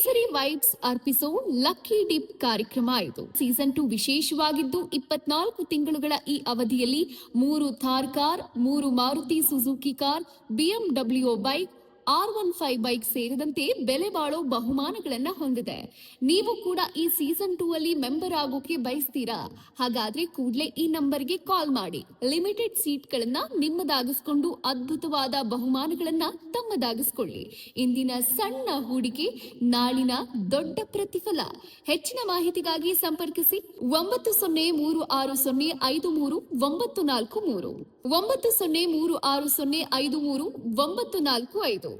ಕೇಸರಿ vibes ಅರ್ಪಿಸೋ lucky drip ಕಾರ್ಯಕ್ರಮ ಇದು. ಸೀಸನ್ 2 ವಿಶೇಷವಾಗಿದ್ದು 24 ತಿಂಗಳುಗಳ ಈ ಅವಧಿಯಲ್ಲಿ 3 Thar car, 3 Maruti Suzuki car, BMW bike, R15 bike ಸೇರಿದಂತೆ ಬೆಲೆ ಬಾಳೋ ಬಹುಮಾನಗಳನ್ನ ಹೊಂದಿದೆ. ನೀವು ಕೂಡ ಈ ಸೀಸನ್ 2 ಅಲ್ಲಿ ಮೆಂಬರ್ ಆಗೋಕೆ ಬಯಸ್ತೀರಾ? ಹಾಗಾದ್ರೆ ಕೂಡಲೇ ಈ ನಂಬರ್ಗೆ ಕಾಲ್ ಮಾಡಿ ಲಿಮಿಟೆಡ್ ಸೀಟ್ಗಳನ್ನ ನಿಮ್ಮದಾಗಿಸ್ಕೊಂಡು ಅದ್ಭುತವಾದ ಬಹುಮಾನಗಳನ್ನ ತಮ್ಮದಾಗಿಸ್ಕೊಳ್ಳಿ. ಇಂದಿನ ಸಣ್ಣ ಹೂಡಿಕೆ ನಾಳಿನ ದೊಡ್ಡ ಪ್ರತಿಫಲ. ಹೆಚ್ಚಿನ ಮಾಹಿತಿಗಾಗಿ ಸಂಪರ್ಕಿಸಿ 9036053943 9036053945.